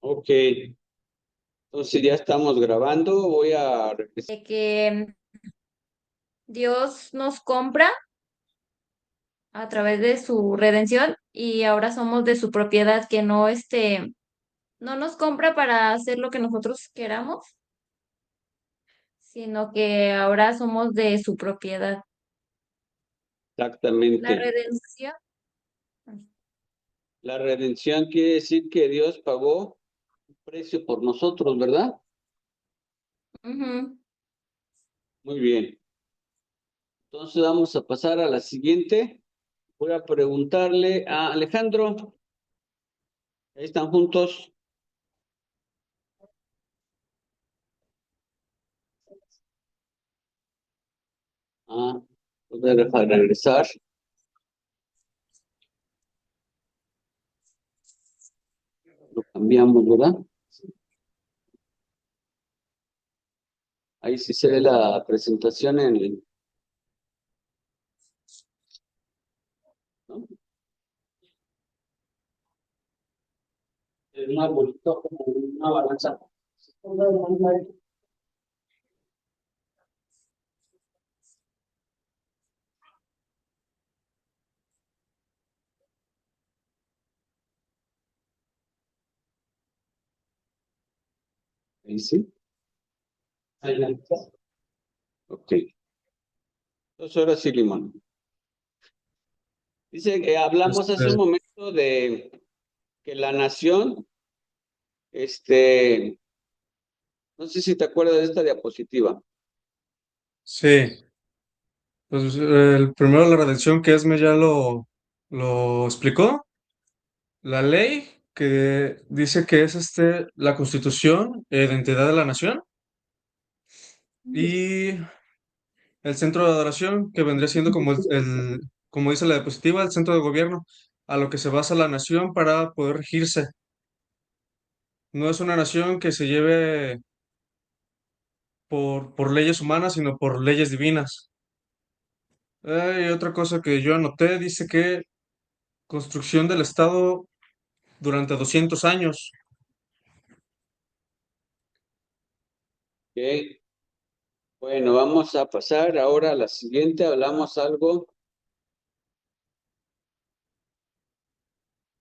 Ok, entonces ya estamos grabando. Voy a regresar. De que Dios nos compra a través de su redención y ahora somos de su propiedad, que no no nos compra para hacer lo que nosotros queramos, sino que ahora somos de su propiedad. La Exactamente. redención. La redención quiere decir que Dios pagó un precio por nosotros, ¿verdad? Ujú. Muy bien. Entonces vamos a pasar a la siguiente. Voy a preguntarle a Alejandro. Ahí están juntos. Ah, voy a dejar regresar. Lo cambiamos, ¿verdad? Ahí sí se ve la presentación en el, ¿no? En un arbolito, como una balanza. Ahí sí. Ahí está. Ok. Entonces ahora sí, Limón. Dice que hablamos hace un Este, momento de que la nación, este, no sé si te acuerdas de esta diapositiva. sí, pues el primero la redención que Esme ya lo explicó. La ley que dice que es la constitución e identidad de la nación y el centro de adoración que vendría siendo como como dice la diapositiva, el centro de gobierno a lo que se basa la nación para poder regirse. No es una nación que se lleve por leyes humanas, sino por leyes divinas. Y otra cosa que yo anoté dice que construcción del Estado durante 200 años. Ok. Bueno, vamos a pasar ahora a la siguiente. Hablamos algo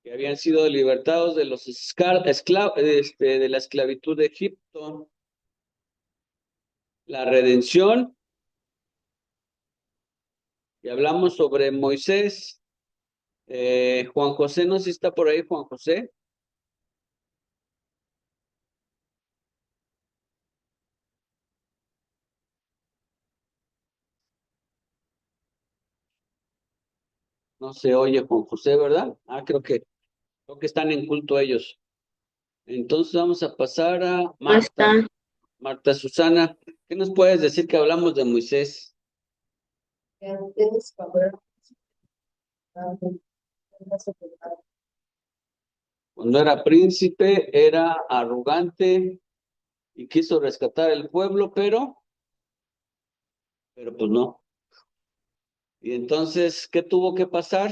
que habían sido libertados de los de la esclavitud de Egipto, la redención, y hablamos sobre Moisés. Juan José, no sé si está por ahí, Juan José. No se oye Juan José, ¿verdad? Creo que están en culto ellos. Entonces vamos a pasar a No Marta. está. Marta Susana, ¿qué nos puedes decir que hablamos de Moisés? Cuando era príncipe, era arrogante y quiso rescatar el pueblo, pero pues no. Y entonces, ¿qué tuvo que pasar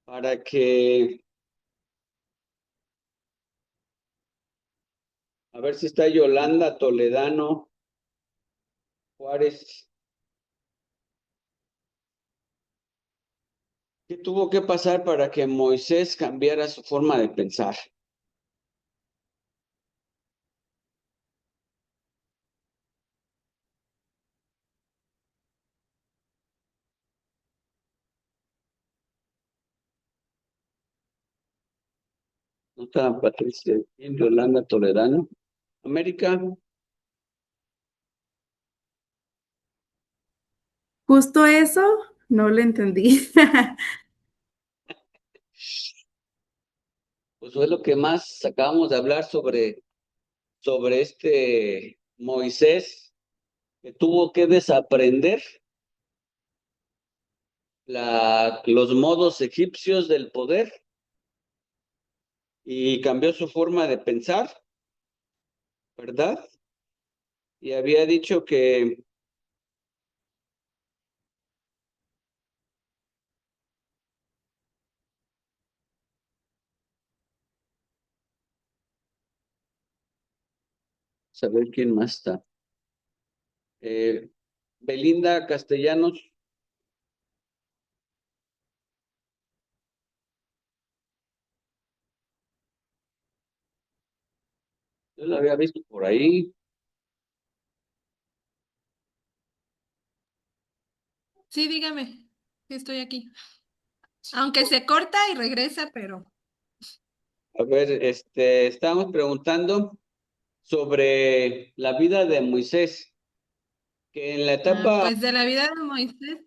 para que, a ver si está Yolanda Toledano Juárez, qué tuvo que pasar para que Moisés cambiara su forma de pensar? ¿No está Patricia y Yolanda Toledano? América, Justo eso, no lo entendí. pues fue lo que más acabamos de hablar sobre este Moisés que tuvo que desaprender los modos egipcios del poder y cambió su forma de pensar, ¿verdad? Y había dicho Saber quién más está. Belinda Castellanos. Yo la había visto por ahí. Sí, dígame. Sí, estoy aquí. Aunque se corta y regresa, pero A ver, estábamos preguntando sobre la vida de Moisés, que en la etapa, pues de la vida de Moisés.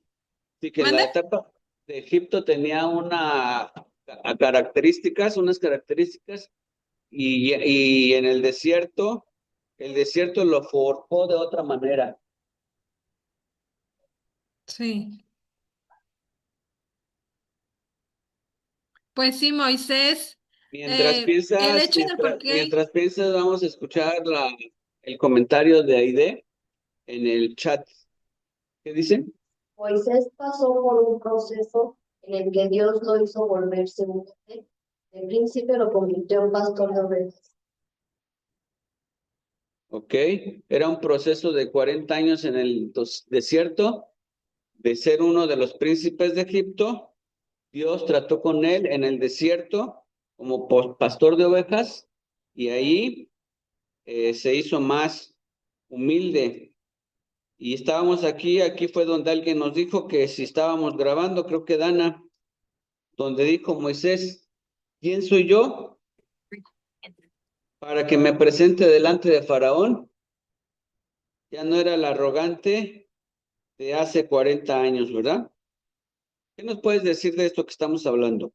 sí, que en la ¿Mande? etapa de Egipto tenía unas características, y en el desierto lo forjó de otra manera. Sí. Pues sí, Moisés, Mientras el piensas, hecho de por qué, mientras piensas, vamos a escuchar el comentario de Aide en el chat. ¿Qué dicen? Moisés pasó por un proceso en el que Dios lo hizo volverse un hombre. De príncipe lo convirtió en pastor de ovejas. Ok, era un proceso de 40 años en el desierto, de ser uno de los príncipes de Egipto. Dios trató con él en el desierto como pastor de ovejas, y ahí se hizo más humilde. Y estábamos aquí fue donde alguien nos dijo que si estábamos grabando, creo que Dana, donde dijo Moisés, ¿quién soy yo para que me presente delante de Faraón? Ya no era el arrogante de hace 40 años, ¿verdad? ¿Qué nos puedes decir de esto que estamos hablando?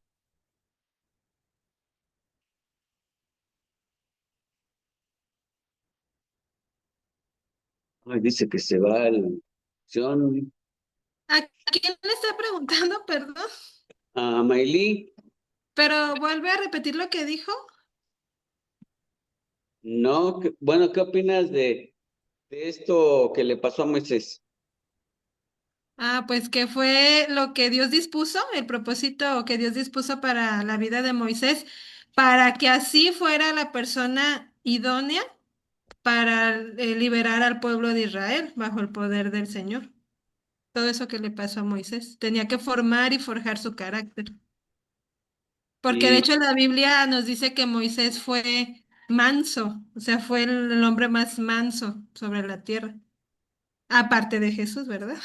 Ay, dice que se va ¿a quién le está preguntando, perdón? a Mailí. Pero vuelve a repetir lo que dijo. No, bueno, ¿qué opinas de esto que le pasó a Moisés? Pues que fue lo que Dios dispuso, el propósito que Dios dispuso para la vida de Moisés, para que así fuera la persona idónea para liberar al pueblo de Israel bajo el poder del Señor. Todo eso que le pasó a Moisés. Tenía que formar y forjar su carácter. Porque de Y hecho la Biblia nos dice que Moisés fue manso, o sea, fue el hombre más manso sobre la tierra. Aparte de Jesús, ¿verdad?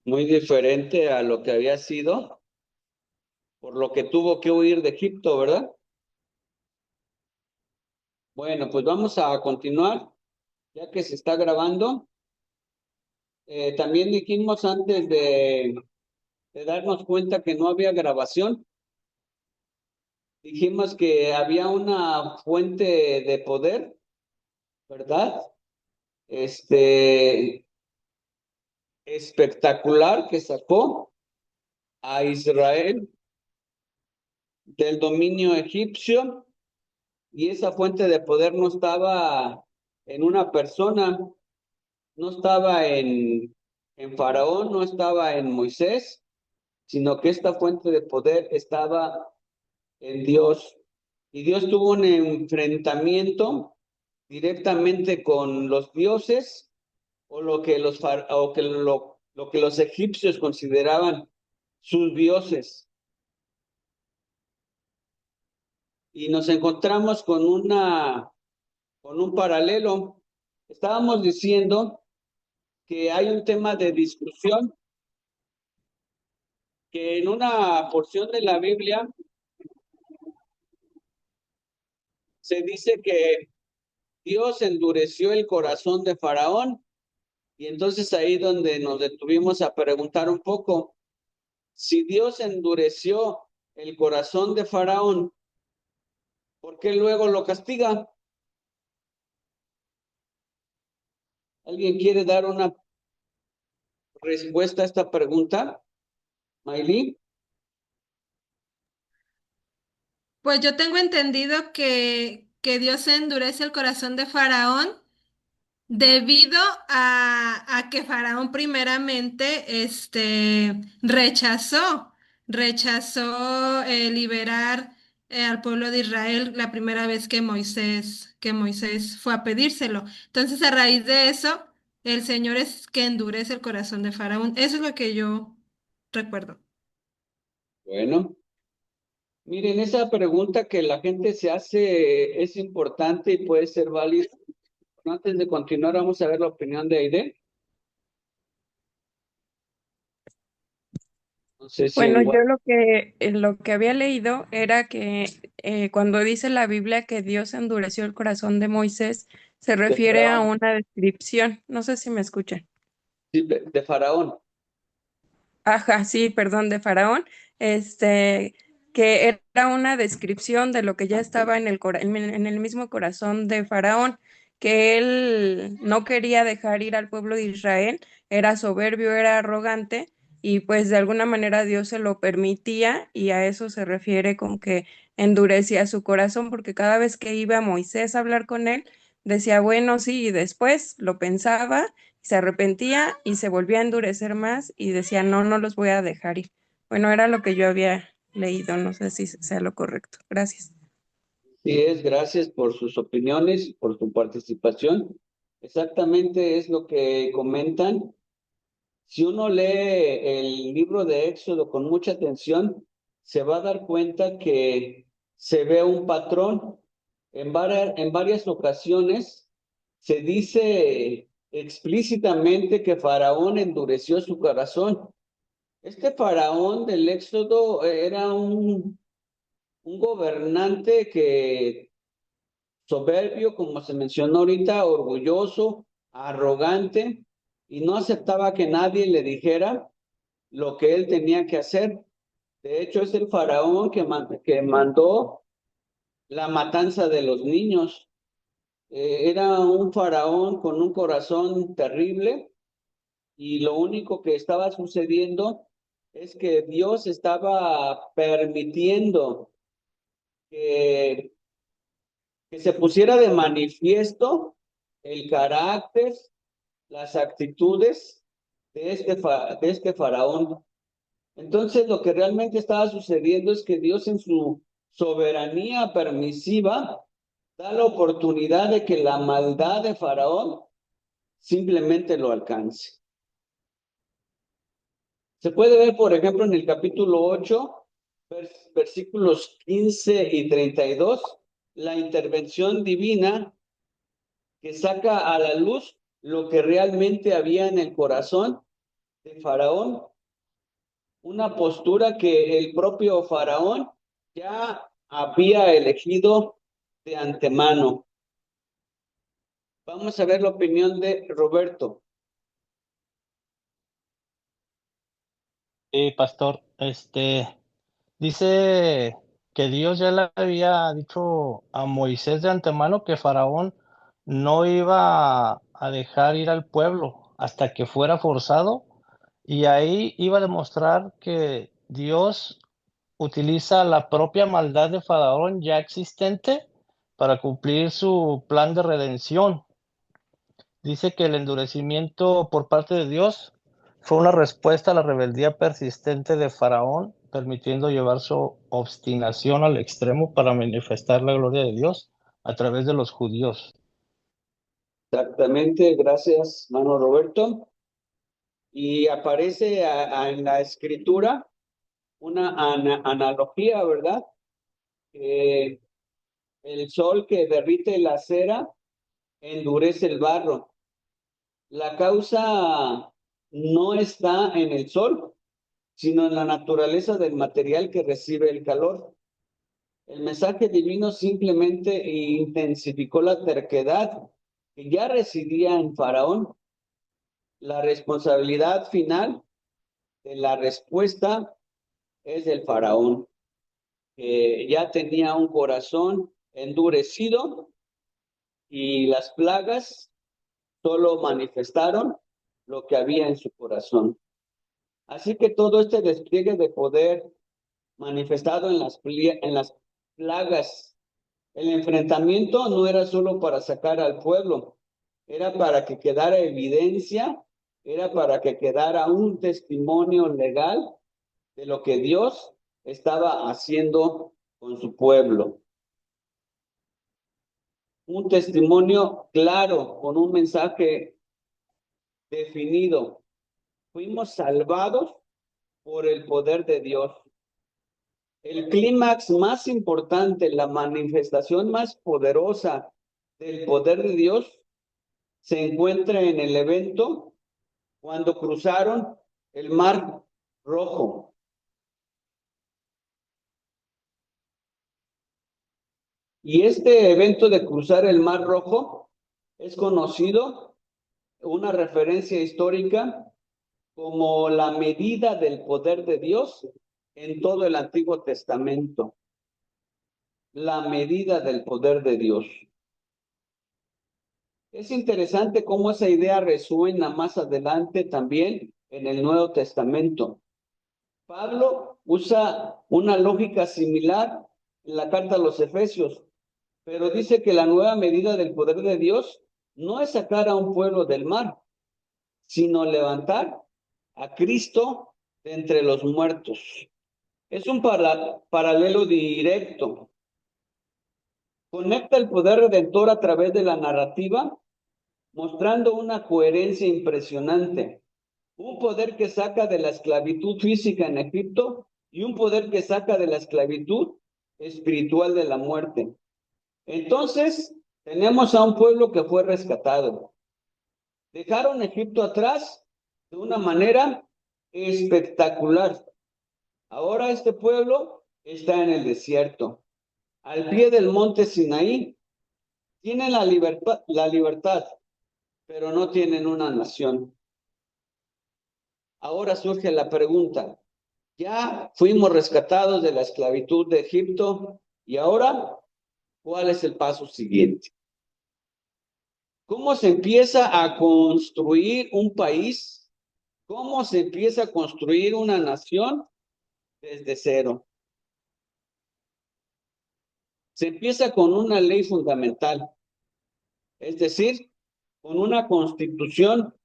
muy diferente a lo que había sido, por lo que tuvo que huir de Egipto, ¿verdad? Bueno, pues vamos a continuar, ya que se está grabando. También dijimos antes de darnos cuenta que no había grabación, dijimos que había una fuente de poder, ¿verdad? Este, espectacular, que sacó a Israel del dominio egipcio, y esa fuente de poder no estaba en una persona, no estaba en Faraón, no estaba en Moisés, sino que esta fuente de poder estaba en Dios. Y Dios tuvo un enfrentamiento directamente con los dioses, o lo que los egipcios consideraban sus dioses. Y nos encontramos con un paralelo. Estábamos diciendo que hay un tema de discusión, que en una porción de la Biblia se dice que Dios endureció el corazón de Faraón, y entonces ahí donde nos detuvimos a preguntar un poco, si Dios endureció el corazón de Faraón, ¿por qué luego lo castiga? ¿Alguien quiere dar una respuesta a esta pregunta? Mayli. Pues yo tengo entendido que Dios endurece el corazón de Faraón debido a que Faraón primeramente rechazó liberar al pueblo de Israel la primera vez que Moisés fue a pedírselo. Entonces, a raíz de eso, el Señor es que endurece el corazón de Faraón. Eso es lo que yo recuerdo. Bueno, miren, esa pregunta que la gente se hace es importante y puede ser válida. Antes de continuar, vamos a ver la opinión de Aide. No sé si Bueno, en yo lo que había leído era que cuando dice la Biblia que Dios endureció el corazón de Moisés, se de refiere a Faraón. una descripción. No sé si me escuchan. Sí, de Faraón. Ajá, sí, perdón, de Faraón, que era una descripción de lo que ya estaba en el mismo corazón de Faraón, que él no quería dejar ir al pueblo de Israel, era soberbio, era arrogante, y pues de alguna manera Dios se lo permitía, y a eso se refiere con que endurecía su corazón, porque cada vez que iba Moisés a hablar con él, decía, bueno, sí, y después lo pensaba se arrepentía y se volvía a endurecer más y decía, no, no los voy a dejar ir. Bueno, era lo que yo había leído, no sé si sea lo correcto. Gracias. Sí es, gracias por sus opiniones y por su participación. Exactamente es lo que comentan. Si uno lee el libro de Éxodo con mucha atención, se va a dar cuenta que se ve un patrón. En varias ocasiones se dice explícitamente que Faraón endureció su corazón. Este Faraón del Éxodo era un gobernante que soberbio, como se mencionó ahorita, orgulloso, arrogante, y no aceptaba que nadie le dijera lo que él tenía que hacer. De hecho, es el faraón que mandó la matanza de los niños. Era un faraón con un corazón terrible y lo único que estaba sucediendo es que Dios estaba permitiendo que se pusiera de manifiesto el carácter, las actitudes de este faraón. Entonces, lo que realmente estaba sucediendo es que Dios en su soberanía permisiva da la oportunidad de que la maldad de Faraón simplemente lo alcance. Se puede ver, por ejemplo, en el capítulo 8, versículos 15 y 32, la intervención divina que saca a la luz lo que realmente había en el corazón de Faraón, una postura que el propio Faraón ya había elegido de antemano. Vamos a ver la opinión de Roberto. Sí, pastor, dice que Dios ya le había dicho a Moisés de antemano que Faraón no iba a dejar ir al pueblo hasta que fuera forzado, y ahí iba a demostrar que Dios utiliza la propia maldad de Faraón ya existente para cumplir su plan de redención. Dice que el endurecimiento por parte de Dios fue una respuesta a la rebeldía persistente de Faraón, permitiendo llevar su obstinación al extremo para manifestar la gloria de Dios a través de los judíos. Exactamente, gracias, mano Roberto. Y aparece en la escritura una analogía, ¿verdad? El sol que derrite la cera endurece el barro. La causa no está en el sol, sino en la naturaleza del material que recibe el calor. El mensaje divino simplemente intensificó la terquedad que ya residía en Faraón. La responsabilidad final de la respuesta es del Faraón, que ya tenía un corazón endurecido y las plagas solo manifestaron lo que había en su corazón. Así que todo este despliegue de poder manifestado en las plagas, el enfrentamiento no era solo para sacar al pueblo, era para que quedara evidencia, era para que quedara un testimonio legal de lo que Dios estaba haciendo con su pueblo. Un testimonio claro, con un mensaje definido. Fuimos salvados por el poder de Dios. El clímax más importante, la manifestación más poderosa del poder de Dios se encuentra en el evento cuando cruzaron el Mar Rojo. Y este evento de cruzar el Mar Rojo es conocido, una referencia histórica, como la medida del poder de Dios en todo el Antiguo Testamento. La medida del poder de Dios. Es interesante cómo esa idea resuena más adelante también en el Nuevo Testamento. Pablo usa una lógica similar en la carta a los Efesios, pero dice que la nueva medida del poder de Dios no es sacar a un pueblo del mar, sino levantar a Cristo de entre los muertos. Es un paralelo directo. Conecta el poder redentor a través de la narrativa, mostrando una coherencia impresionante. Un poder que saca de la esclavitud física en Egipto y un poder que saca de la esclavitud espiritual de la muerte. Entonces, tenemos a un pueblo que fue rescatado. Dejaron Egipto atrás de una manera espectacular. Ahora este pueblo está en el desierto, al pie del monte Sinaí. Tienen la libertad, pero no tienen una nación. Ahora surge la pregunta, ya fuimos rescatados de la esclavitud de Egipto, y ahora, ¿cuál es el paso siguiente? ¿Cómo se empieza a construir un país? ¿Cómo se empieza a construir una nación? Desde cero. Se empieza con una ley fundamental, es decir, con una constitución.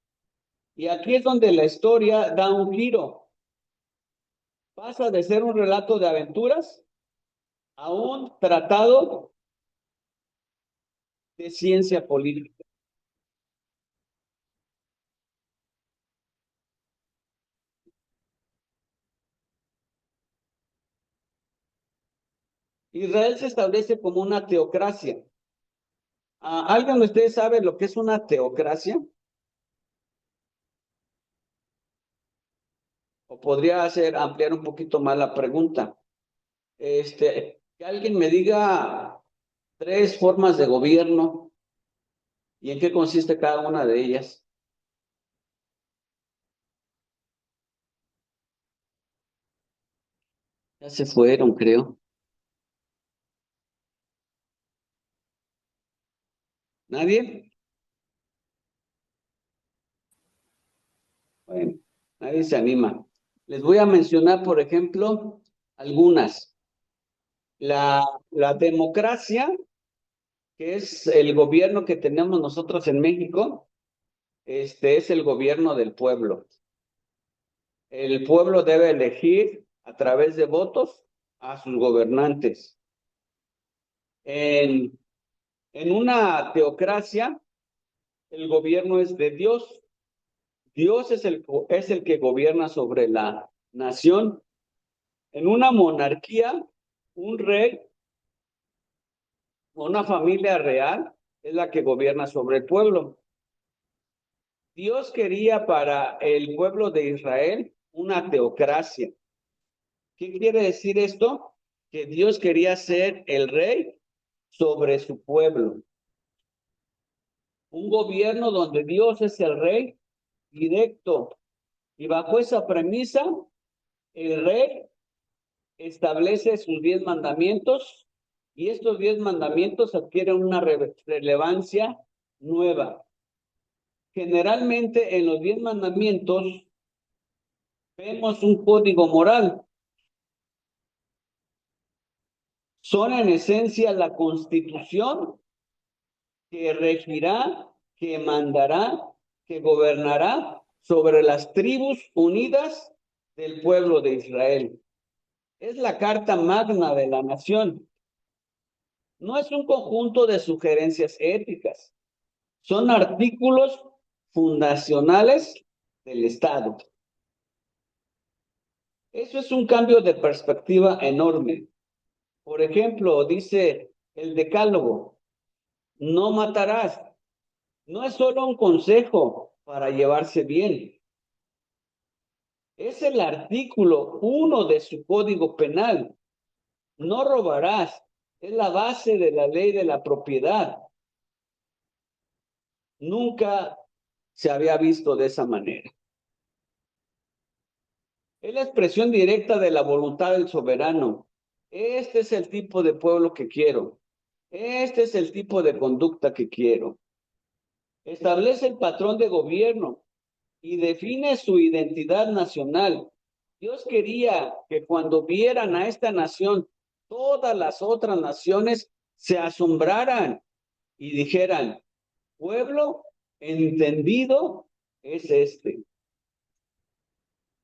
Y aquí es donde la historia da un giro. Pasa de ser un relato de aventuras a un tratado de ciencia política. Israel se establece como una teocracia. ¿Alguien de ustedes sabe lo que es una teocracia? O podría ampliar un poquito más la pregunta. Que alguien me diga 3 formas de gobierno y en qué consiste cada una de ellas. Ya se fueron, creo. ¿Nadie? Bueno, nadie se anima. Les voy a mencionar, por ejemplo, algunas. La democracia, que es el gobierno que tenemos nosotros en México, es el gobierno del pueblo. El pueblo debe elegir a través de votos a sus gobernantes. En una teocracia, el gobierno es de Dios. Dios es el que gobierna sobre la nación. En una monarquía, un rey o una familia real es la que gobierna sobre el pueblo. Dios quería para el pueblo de Israel una teocracia. ¿Qué quiere decir esto? Que Dios quería ser el rey sobre su pueblo. Un gobierno donde Dios es el rey directo. Y bajo esa premisa, el rey establece sus 10 mandamientos y estos 10 mandamientos adquieren una relevancia nueva. Generalmente en los 10 mandamientos vemos un código moral. Son en esencia la constitución que regirá, que mandará, que gobernará sobre las tribus unidas del pueblo de Israel. Es la carta magna de la nación. No es un conjunto de sugerencias éticas. Son artículos fundacionales del Estado. Eso es un cambio de perspectiva enorme. Por ejemplo, dice el Decálogo, no matarás. No es solo un consejo para llevarse bien. Es el artículo 1 de su Código Penal. No robarás. Es la base de la ley de la propiedad. Nunca se había visto de esa manera. Es la expresión directa de la voluntad del soberano. Este es el tipo de pueblo que quiero. Este es el tipo de conducta que quiero. Establece el patrón de gobierno y define su identidad nacional. Dios quería que cuando vieran a esta nación, todas las otras naciones se asombraran y dijeran, pueblo entendido es este.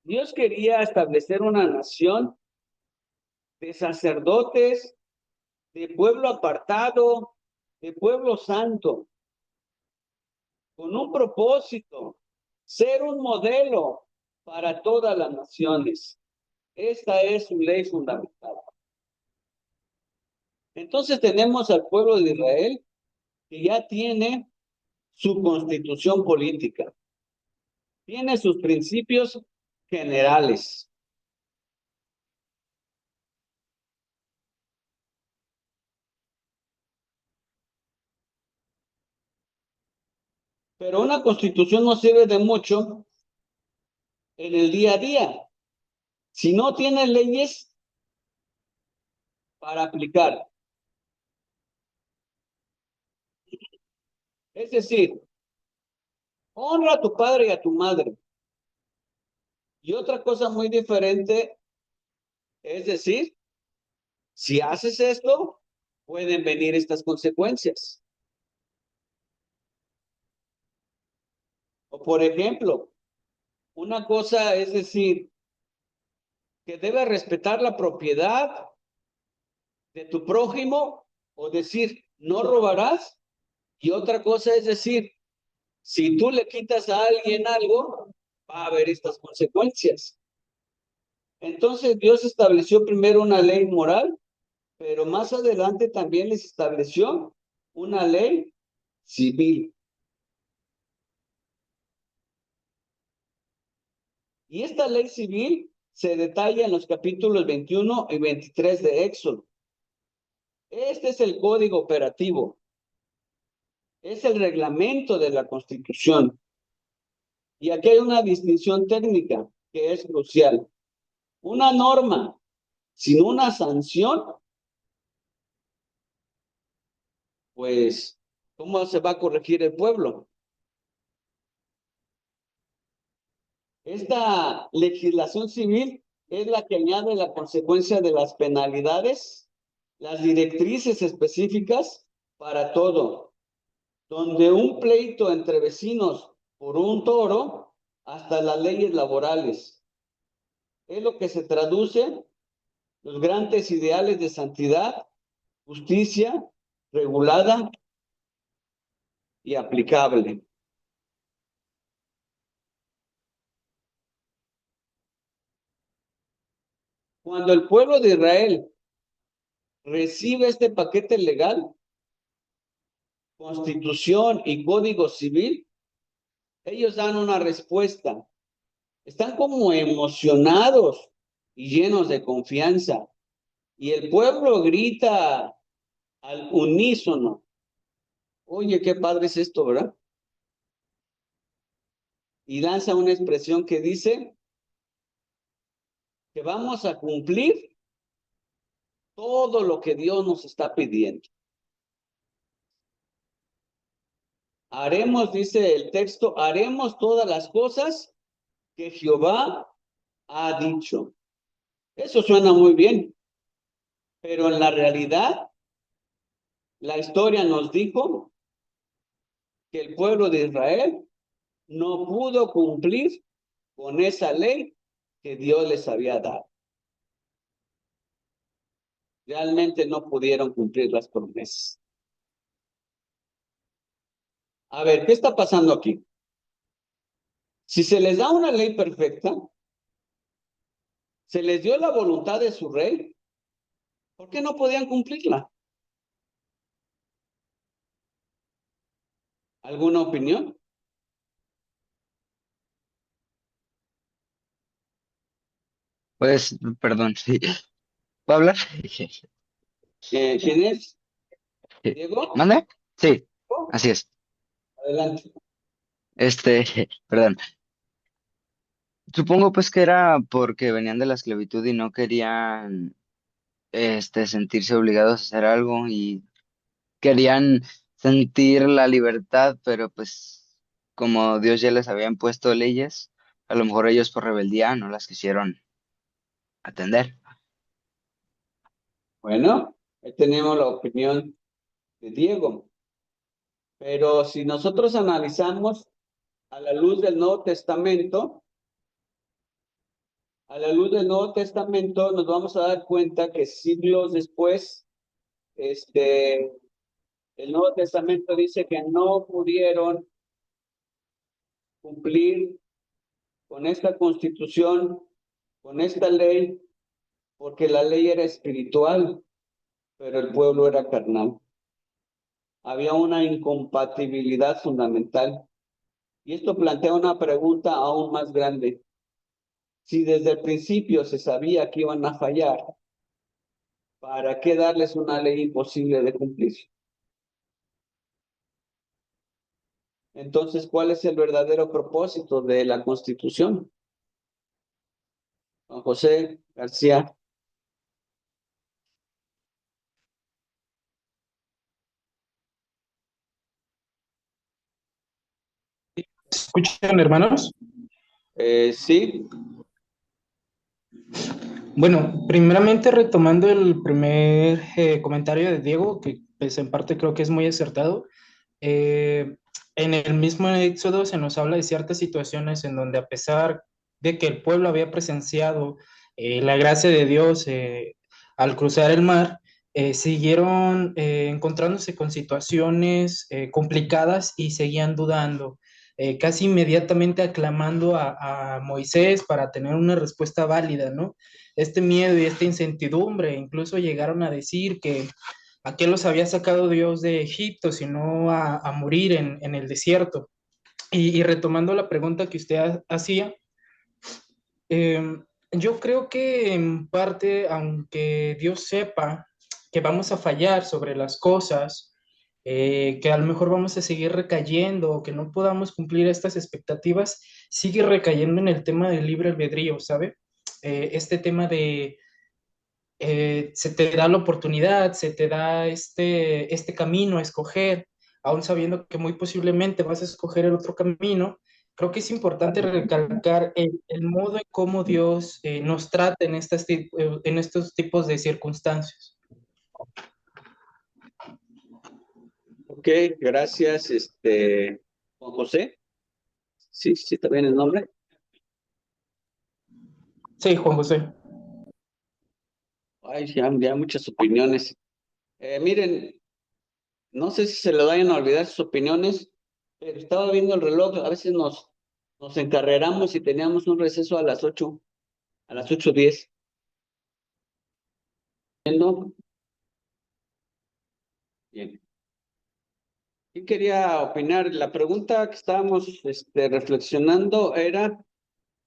Dios quería establecer una nación de sacerdotes, de pueblo apartado, de pueblo santo, con un propósito, ser un modelo para todas las naciones. Esta es su ley fundamental. Entonces tenemos al pueblo de Israel que ya tiene su constitución política, tiene sus principios generales. Pero una constitución no sirve de mucho en el día a día si no tiene leyes para aplicar. Es decir, honra a tu padre y a tu madre. Y otra cosa muy diferente es decir, si haces esto, pueden venir estas consecuencias. O por ejemplo, una cosa es decir, que debes respetar la propiedad de tu prójimo o decir, no robarás. Y otra cosa es decir, si tú le quitas a alguien algo, va a haber estas consecuencias. Entonces Dios estableció primero una ley moral, pero más adelante también les estableció una ley civil. Y esta ley civil se detalla en los capítulos 21 y 23 de Éxodo. Este es el código operativo. Es el reglamento de la Constitución. Y aquí hay una distinción técnica que es crucial. Una norma sin una sanción, pues, ¿cómo se va a corregir el pueblo? Esta legislación civil es la que añade la consecuencia de las penalidades, las directrices específicas para todo, donde un pleito entre vecinos por un toro hasta las leyes laborales. Es lo que se traduce los grandes ideales de santidad, justicia, regulada y aplicable. Cuando el pueblo de Israel recibe este paquete legal, Constitución y Código Civil, ellos dan una respuesta. Están como emocionados y llenos de confianza. Y el pueblo grita al unísono. Oye, qué padre es esto, ¿verdad? Y lanza una expresión que dice que vamos a cumplir todo lo que Dios nos está pidiendo. Haremos, dice el texto, haremos todas las cosas que Jehová ha dicho. Eso suena muy bien, pero en la realidad, la historia nos dijo que el pueblo de Israel no pudo cumplir con esa ley que Dios les había dado. realmente no pudieron cumplir las promesas. A ver, ¿qué está pasando aquí? Si se les da una ley perfecta, se les dio la voluntad de su rey, ¿por qué no podían cumplirla? ¿Alguna opinión? Pues, perdón, sí. ¿Puedo hablar? ¿Quién es? ¿Diego? ¿Mande? Sí, así es. Adelante. Perdón. Supongo pues que era porque venían de la esclavitud y no querían, sentirse obligados a hacer algo y querían sentir la libertad, pero pues como Dios ya les había impuesto leyes, a lo mejor ellos por rebeldía no las quisieron atender. Bueno, ahí tenemos la opinión de Diego. Pero si nosotros analizamos a la luz del Nuevo Testamento, a la luz del Nuevo Testamento nos vamos a dar cuenta que siglos después, el Nuevo Testamento dice que no pudieron cumplir con esta constitución, con esta ley, porque la ley era espiritual, pero el pueblo era carnal. Había una incompatibilidad fundamental. Y esto plantea una pregunta aún más grande. Si desde el principio se sabía que iban a fallar, ¿para qué darles una ley imposible de cumplir? Entonces, ¿cuál es el verdadero propósito de la Constitución? Juan José García. ¿Escuchan, hermanos? Sí, Bueno, primeramente retomando el primer comentario de Diego, que pues en parte creo que es muy acertado, en el mismo Éxodo se nos habla de ciertas situaciones en donde a pesar de que el pueblo había presenciado la gracia de Dios al cruzar el mar, siguieron encontrándose con situaciones complicadas y seguían dudando, casi inmediatamente aclamando a Moisés para tener una respuesta válida, ¿no? Este miedo y esta incertidumbre, incluso llegaron a decir que a qué los había sacado Dios de Egipto, sino a morir en el desierto. Y retomando la pregunta que usted hacía, yo creo que en parte, aunque Dios sepa que vamos a fallar sobre las cosas, que a lo mejor vamos a seguir recayendo o que no podamos cumplir estas expectativas, sigue recayendo en el tema del libre albedrío, ¿sabe? Este tema de se te da la oportunidad, se te da este camino a escoger, aún sabiendo que muy posiblemente vas a escoger el otro camino. Creo que es importante recalcar el modo en cómo Dios nos trata en estos tipos de circunstancias. ok, gracias, Juan José. Sí, sí, está bien el nombre. Sí, Juan José. Ay, ya muchas opiniones. Miren, no sé si se le vayan a olvidar sus opiniones, pero estaba viendo el reloj, a veces nos encarreramos y teníamos un receso a las 8:10. ¿Viendo? Bien. ¿Quién quería opinar? La pregunta que estábamos reflexionando era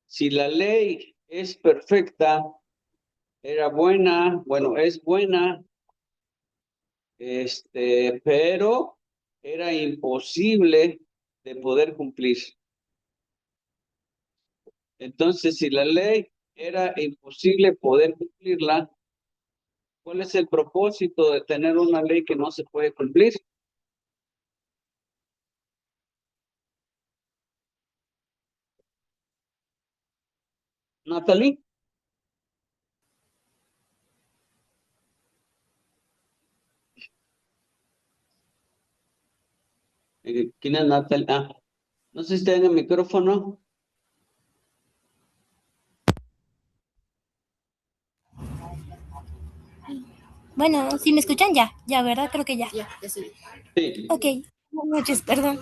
si la ley es perfecta, era buena, bueno, es buena, pero era imposible de poder cumplir. Entonces, si la ley era imposible poder cumplirla, ¿cuál es el propósito de tener una ley que no se puede cumplir? Natalie, ¿quién es Natalie? No sé si está en el micrófono. Bueno, si me escuchan ya, ¿verdad? Creo que ya. Sí. Ok, buenas noches, perdón.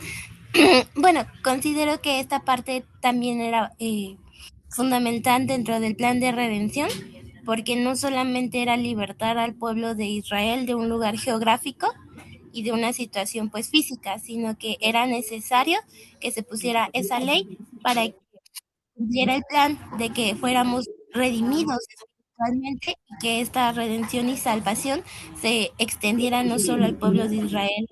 Bueno, considero que esta parte también era fundamental dentro del plan de redención, porque no solamente era libertar al pueblo de Israel de un lugar geográfico y de una situación pues física, sino que era necesario que se pusiera esa ley para que cumpliera el plan de que fuéramos redimidos espiritualmente y que esta redención y salvación se extendiera no solo al pueblo de Israel,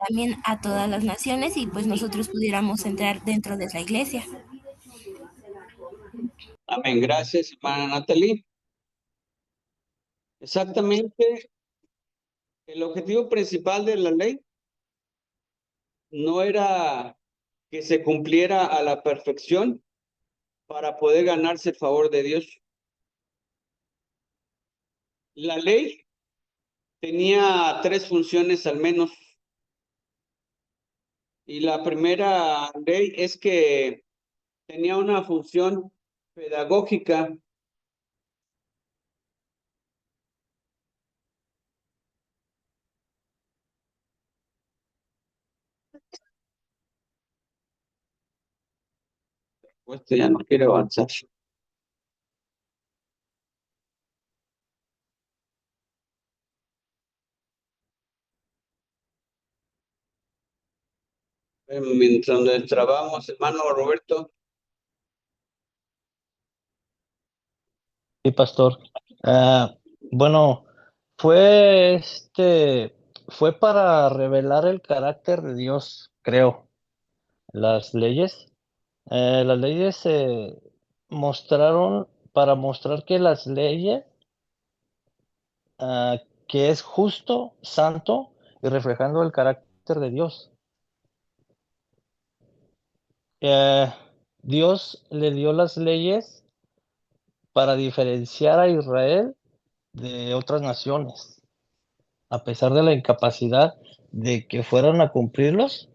también a todas las naciones y pues nosotros pudiéramos entrar dentro de la iglesia. Amén. Gracias, hermana Natalie. Exactamente, el objetivo principal de la ley no era que se cumpliera a la perfección para poder ganarse el favor de Dios. La ley tenía 3 funciones al menos. Y la primera ley es que tenía una función pedagógica. Pues esto ya no quiere avanzar. Mientras nos trabamos, hermano Roberto. Sí, pastor. Bueno, fue fue para revelar el carácter de Dios, creo. Las leyes. Las leyes se mostraron para mostrar que las leyes, que es justo, santo y reflejando el carácter de Dios. Dios le dio las leyes para diferenciar a Israel de otras naciones, a pesar de la incapacidad de que fueran a cumplirlos,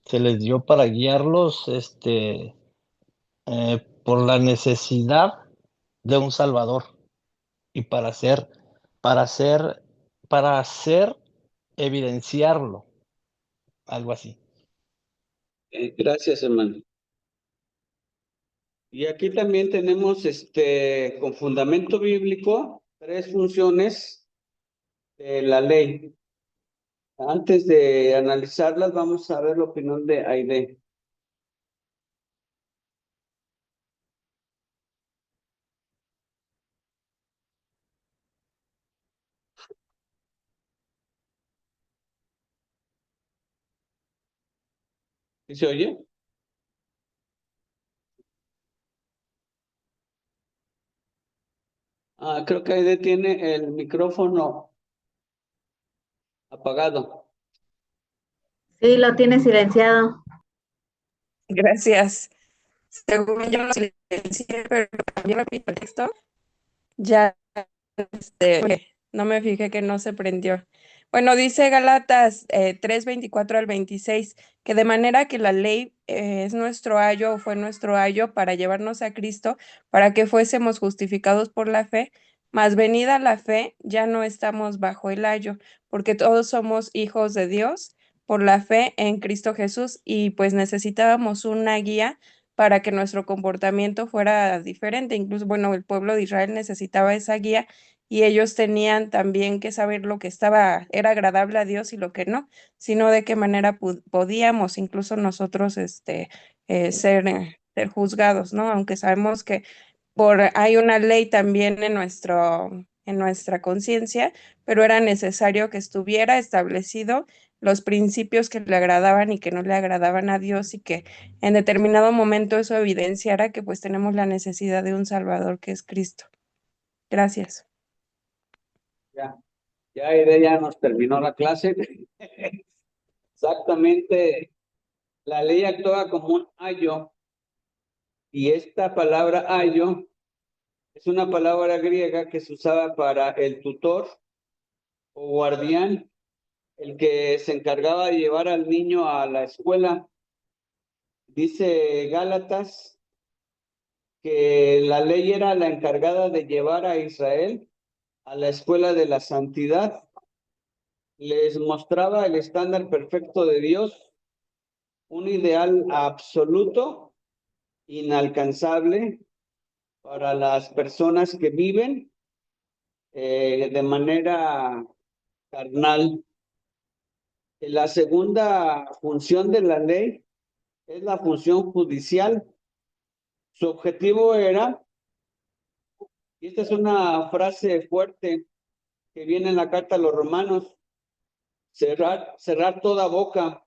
se les dio para guiarlos, por la necesidad de un Salvador y para hacer, para hacer evidenciarlo, algo así. Gracias, hermano. Y aquí también tenemos con fundamento bíblico 3 funciones de la ley. Antes de analizarlas, vamos a ver la opinión de Aide. ¿Sí se oye? Creo que Aide tiene el micrófono apagado. Sí, lo tiene silenciado. Gracias. Según yo lo silencié, pero cambié rápido el texto. Ya, no me fijé que no se prendió. Bueno, dice Gálatas 3:24 al 26, que de manera que la ley es nuestro ayo o fue nuestro ayo para llevarnos a Cristo, para que fuésemos justificados por la fe, mas venida la fe, ya no estamos bajo el ayo, porque todos somos hijos de Dios por la fe en Cristo Jesús, y pues necesitábamos una guía para que nuestro comportamiento fuera diferente. Incluso, bueno, el pueblo de Israel necesitaba esa guía y ellos tenían también que saber lo que era agradable a Dios y lo que no, sino de qué manera podíamos incluso nosotros ser juzgados, ¿no? Aunque sabemos que hay una ley también en nuestra conciencia, pero era necesario que estuviera establecido los principios que le agradaban y que no le agradaban a Dios, y que en determinado momento eso evidenciara que pues tenemos la necesidad de un Salvador que es Cristo. Gracias. Ya Aide ya nos terminó la clase. Exactamente, la ley actúa como un ayo, y esta palabra ayo es una palabra griega que se usaba para el tutor o guardián, el que se encargaba de llevar al niño a la escuela. Dice Gálatas que la ley era la encargada de llevar a Israel a la escuela de la santidad. Les mostraba el estándar perfecto de Dios, un ideal absoluto, inalcanzable para las personas que viven de manera carnal. La segunda función de la ley es la función judicial. Su objetivo era, y esta es una frase fuerte que viene en la carta a los romanos, cerrar toda boca.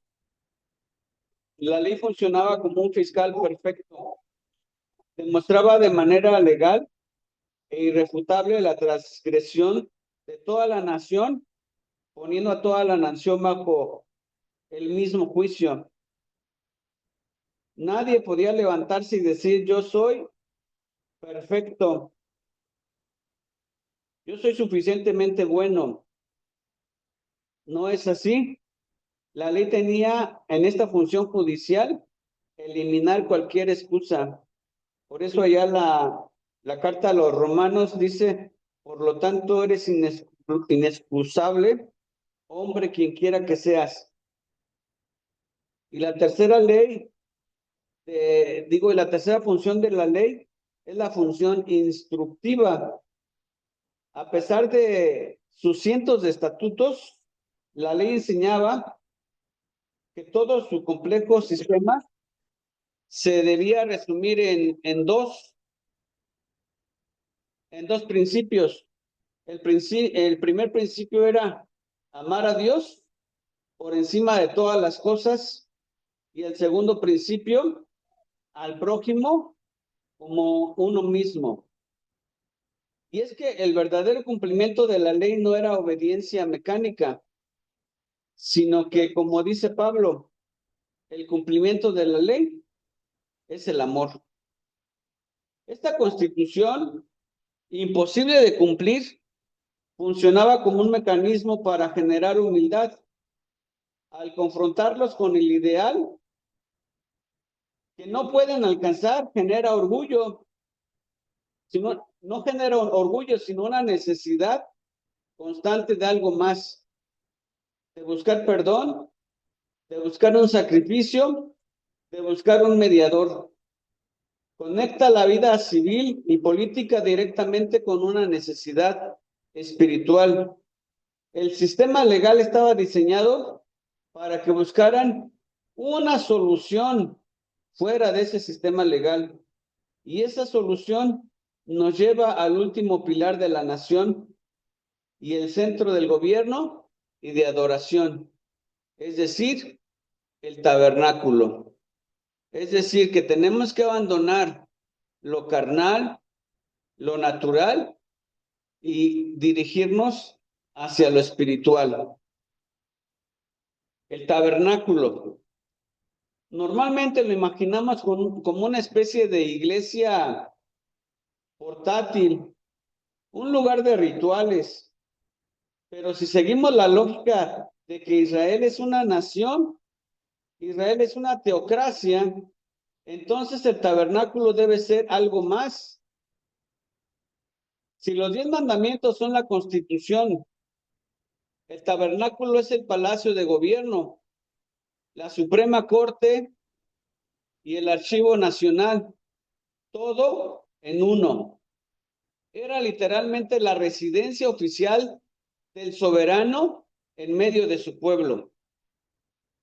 La ley funcionaba como un fiscal perfecto. Demostraba de manera legal e irrefutable la transgresión de toda la nación, poniendo a toda la nación bajo el mismo juicio. Nadie podía levantarse y decir, yo soy perfecto, yo soy suficientemente bueno. No es así. La ley tenía en esta función judicial eliminar cualquier excusa. Por eso allá la carta a los romanos dice, por lo tanto eres inexcusable, hombre, quien quiera que seas. Y la tercera ley, la tercera función de la ley es la función instructiva. A pesar de sus cientos de estatutos, la ley enseñaba que todo su complejo sistema se debía resumir en dos principios. El primer principio era amar a Dios por encima de todas las cosas, y el segundo principio, al prójimo como uno mismo. Y es que el verdadero cumplimiento de la ley no era obediencia mecánica, sino que, como dice Pablo, el cumplimiento de la ley es el amor. Esta constitución, imposible de cumplir, funcionaba como un mecanismo para generar humildad. Al confrontarlos con el ideal que no pueden alcanzar, genera orgullo. No genera orgullo, sino una necesidad constante de algo más, de buscar perdón, de buscar un sacrificio, de buscar un mediador. Conecta la vida civil y política directamente con una necesidad espiritual. El sistema legal estaba diseñado para que buscaran una solución fuera de ese sistema legal. Y esa solución nos lleva al último pilar de la nación y el centro del gobierno y de adoración, es decir, el tabernáculo. Es decir, que tenemos que abandonar lo carnal, lo natural y dirigirnos hacia lo espiritual. El tabernáculo. Normalmente lo imaginamos como una especie de iglesia portátil, un lugar de rituales. Pero si seguimos la lógica de que Israel es una nación, Israel es una teocracia, entonces el tabernáculo debe ser algo más. Si los 10 mandamientos son la constitución, el tabernáculo es el palacio de gobierno, la Suprema Corte y el Archivo Nacional, todo en uno. Era literalmente la residencia oficial del soberano en medio de su pueblo.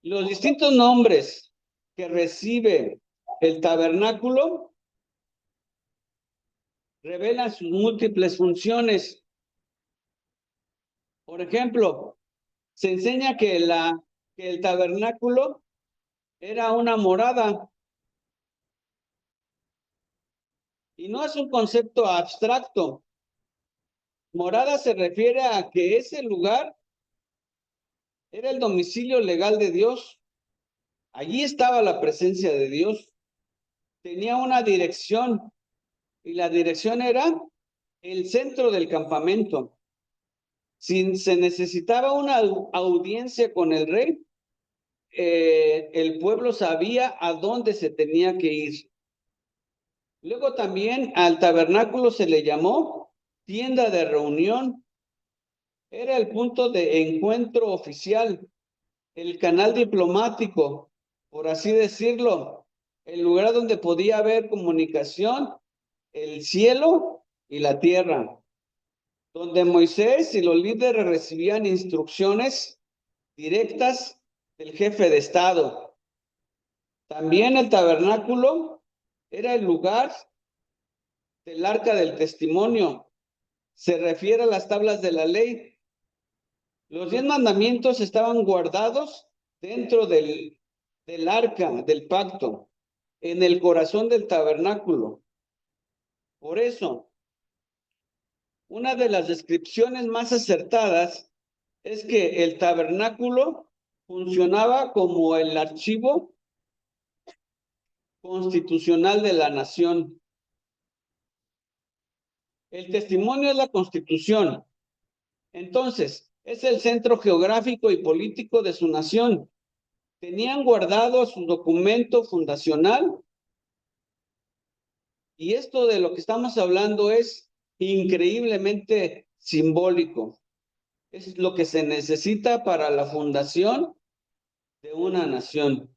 Los distintos nombres que recibe el tabernáculo revelan sus múltiples funciones. Por ejemplo, se enseña que el tabernáculo era una morada. Y no es un concepto abstracto. Morada se refiere a que ese lugar era el domicilio legal de Dios. Allí estaba la presencia de Dios. Tenía una dirección, y la dirección era el centro del campamento. Si se necesitaba una audiencia con el rey, el pueblo sabía a dónde se tenía que ir. Luego también al tabernáculo se le llamó tienda de reunión Era el punto de encuentro oficial, el canal diplomático, por así decirlo, el lugar donde podía haber comunicación, el cielo y la tierra, donde Moisés y los líderes recibían instrucciones directas del jefe de Estado. También el tabernáculo era el lugar del arca del testimonio. Se refiere a las tablas de la ley. Los 10 mandamientos estaban guardados dentro del arca del pacto, en el corazón del tabernáculo. Por eso, una de las descripciones más acertadas es que el tabernáculo funcionaba como el archivo constitucional de la nación. El testimonio es la constitución. Entonces, es el centro geográfico y político de su nación. Tenían guardado su documento fundacional, y esto de lo que estamos hablando es increíblemente simbólico. Es lo que se necesita para la fundación de una nación.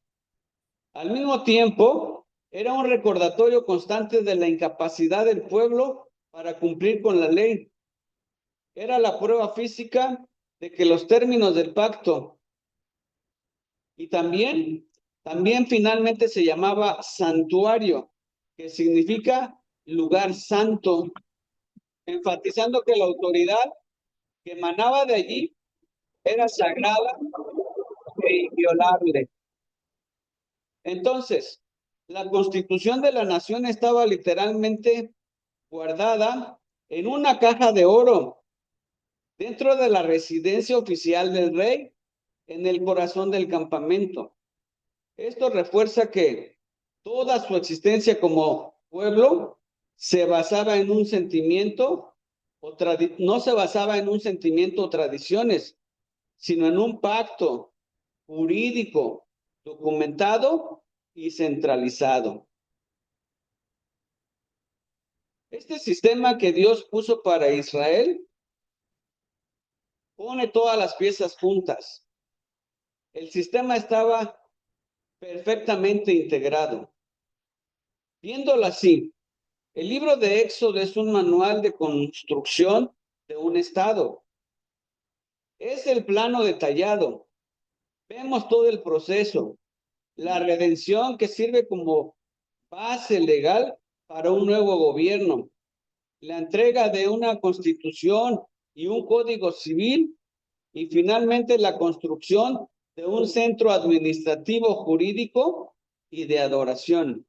Al mismo tiempo, era un recordatorio constante de la incapacidad del pueblo para cumplir con la ley. Era la prueba física de que los términos del pacto, y también finalmente se llamaba santuario, que significa lugar santo, enfatizando que la autoridad que emanaba de allí era sagrada e inviolable. Entonces, la constitución de la nación estaba literalmente guardada en una caja de oro dentro de la residencia oficial del rey, en el corazón del campamento. Esto refuerza que toda su existencia como pueblo se basaba en un sentimiento no se basaba en un sentimiento o tradiciones, sino en un pacto jurídico, documentado y centralizado. Este sistema que Dios puso para Israel pone todas las piezas juntas. El sistema estaba perfectamente integrado. Viéndolo así, el libro de Éxodo es un manual de construcción de un estado. Es el plano detallado. Vemos todo el proceso, la redención que sirve como base legal para un nuevo gobierno, la entrega de una constitución y un código civil, y finalmente la construcción de un centro administrativo jurídico y de adoración.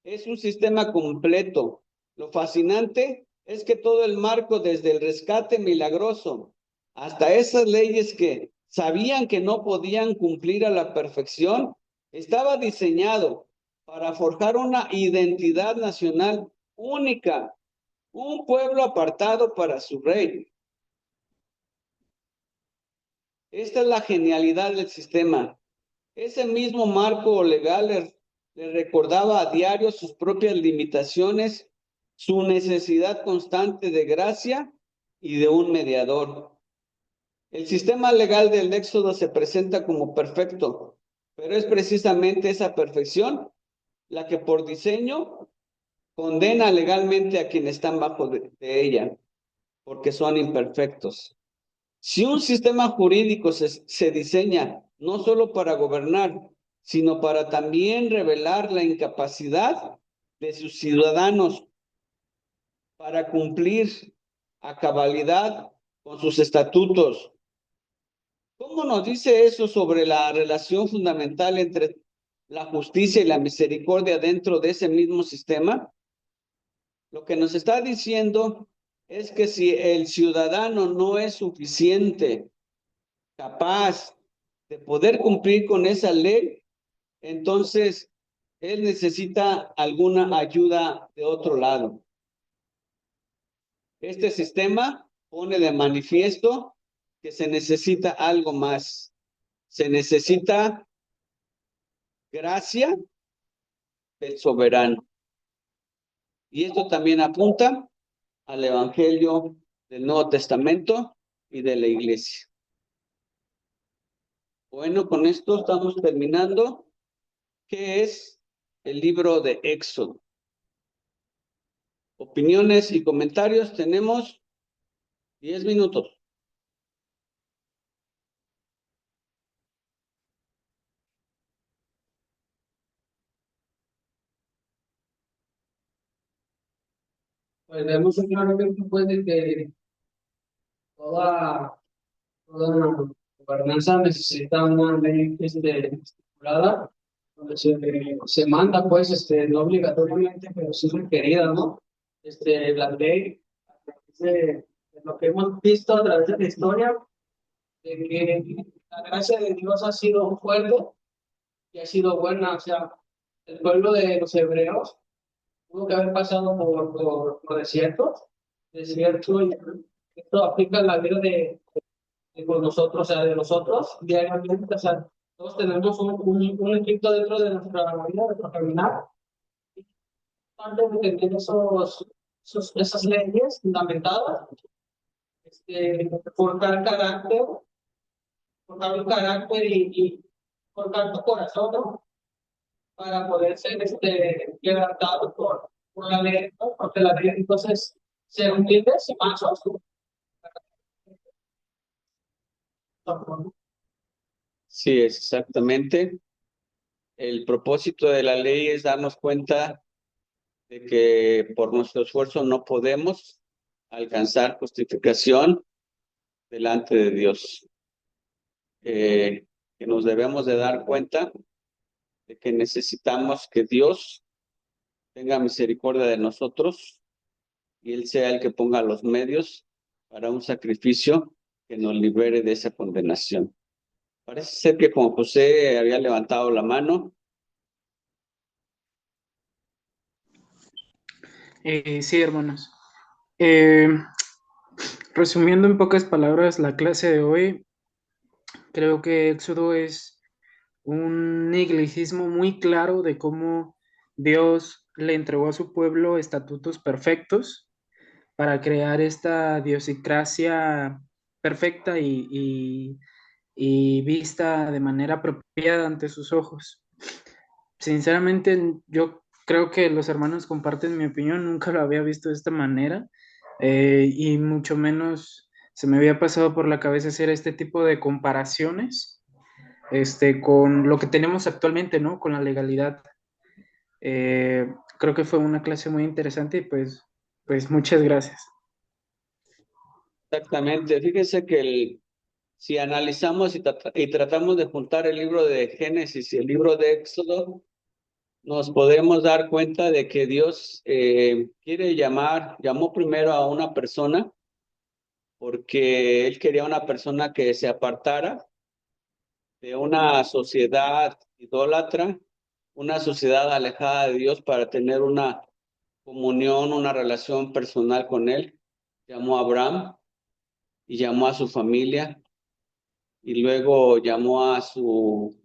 Es un sistema completo. Lo fascinante es que todo el marco, desde el rescate milagroso hasta esas leyes que sabían que no podían cumplir a la perfección, estaba diseñado para forjar una identidad nacional única, un pueblo apartado para su rey. Esta es la genialidad del sistema. Ese mismo marco legal le recordaba a diario sus propias limitaciones, su necesidad constante de gracia y de un mediador. El sistema legal del Éxodo se presenta como perfecto, pero es precisamente esa perfección la que por diseño condena legalmente a quienes están bajo de ella, porque son imperfectos. Si un sistema jurídico se diseña no solo para gobernar, sino para también revelar la incapacidad de sus ciudadanos para cumplir a cabalidad con sus estatutos, ¿cómo nos dice eso sobre la relación fundamental entre la justicia y la misericordia dentro de ese mismo sistema? Lo que nos está diciendo es que si el ciudadano no es suficiente, capaz de poder cumplir con esa ley, entonces él necesita alguna ayuda de otro lado. Este sistema pone de manifiesto que se necesita algo más. Se necesita gracia del soberano. Y esto también apunta al Evangelio del Nuevo Testamento y de la iglesia. Bueno, con esto estamos terminando. ¿Qué es el libro de Éxodo? Opiniones y comentarios, tenemos 10 minutos. Pues vemos claramente pues de que toda gobernanza necesita una ley estipulada, donde se manda pues no obligatoriamente, pero sí requerida, ¿no? La ley, a través de lo que hemos visto a través de la historia, de que la gracia de Dios ha sido fuerte y ha sido buena. O sea, el pueblo de los hebreos tuvo que haber pasado por desiertos, y esto aplica en la vida con nosotros, o sea, de nosotros diariamente. O sea, todos tenemos un Egipto dentro de nuestra vida, de nuestro caminar. Antes de entender esas leyes fundamentadas, forjar carácter, forjar un carácter y forjar tu corazón, ¿no? Para poder ser quebrantado por la ley, ¿no? Porque la ley entonces ser humildes y mansos. Sí, exactamente. El propósito de la ley es darnos cuenta de que por nuestro esfuerzo no podemos alcanzar justificación delante de Dios. Que nos debemos de dar cuenta de que necesitamos que Dios tenga misericordia de nosotros y Él sea el que ponga los medios para un sacrificio que nos libere de esa condenación. Parece ser que Juan José había levantado la mano. Sí, hermanos. Resumiendo en pocas palabras la clase de hoy, creo que Éxodo es un negligismo muy claro de cómo Dios le entregó a su pueblo estatutos perfectos para crear esta diosicracia perfecta y vista de manera apropiada ante sus ojos. Sinceramente, yo creo que los hermanos comparten mi opinión, nunca lo había visto de esta manera, y mucho menos se me había pasado por la cabeza hacer este tipo de comparaciones con lo que tenemos actualmente, ¿no? Con la legalidad. Creo que fue una clase muy interesante y pues muchas gracias. Exactamente. Fíjense que si analizamos y tratamos de juntar el libro de Génesis y el libro de Éxodo, nos podemos dar cuenta de que Dios llamó primero a una persona porque Él quería una persona que se apartara de una sociedad idólatra, una sociedad alejada de Dios para tener una comunión, una relación personal con Él. Llamó a Abraham y llamó a su familia y luego llamó a su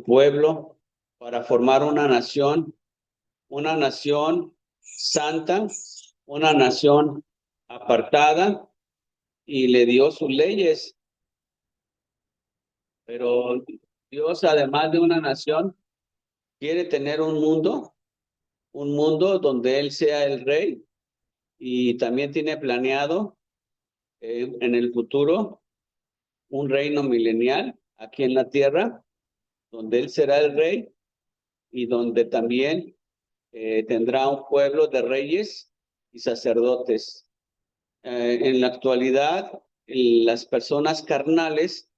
pueblo para formar una nación santa, una nación apartada, y le dio sus leyes. Pero Dios, además de una nación, quiere tener un mundo donde Él sea el rey, y también tiene planeado en el futuro un reino milenial aquí en la tierra, donde Él será el rey y donde también tendrá un pueblo de reyes y sacerdotes. En la actualidad, las personas carnales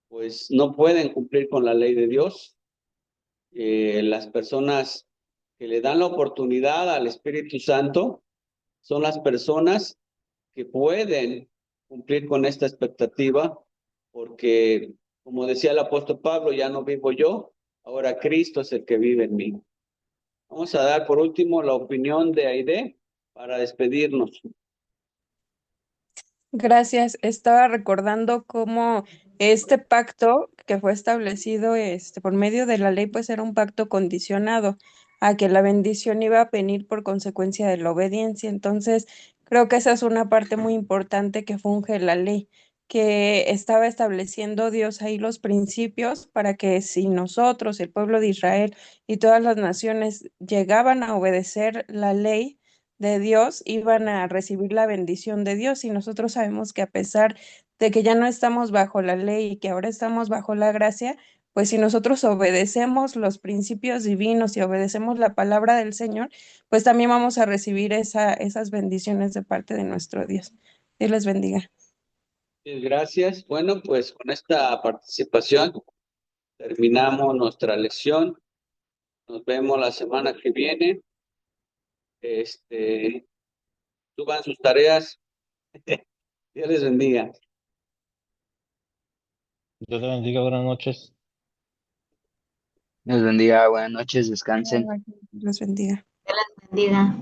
pues no pueden cumplir con la ley de Dios. Las personas que le dan la oportunidad al Espíritu Santo son las personas que pueden cumplir con esta expectativa, porque, como decía el apóstol Pablo, ya no vivo yo, ahora Cristo es el que vive en mí. Vamos a dar por último la opinión de Aide para despedirnos. Gracias. Estaba recordando cómo este pacto que fue establecido por medio de la ley, pues era un pacto condicionado a que la bendición iba a venir por consecuencia de la obediencia. Entonces, Creo que esa es una parte muy importante que funge la ley, que estaba estableciendo Dios ahí los principios para que si nosotros, el pueblo de Israel y todas las naciones llegaban a obedecer la ley de Dios, iban a recibir la bendición de Dios. Y nosotros sabemos que a pesar de que ya no estamos bajo la ley y que ahora estamos bajo la gracia, pues si nosotros obedecemos los principios divinos y obedecemos la palabra del Señor, pues también vamos a recibir esas bendiciones de parte de nuestro Dios. Dios les bendiga. Gracias. Bueno, pues con esta participación terminamos nuestra lección. Nos vemos la semana que viene. Suban sus tareas. Dios les bendiga. Dios te bendiga, buenas noches. Dios bendiga, buenas noches, descansen. Dios les bendiga. Bendiga.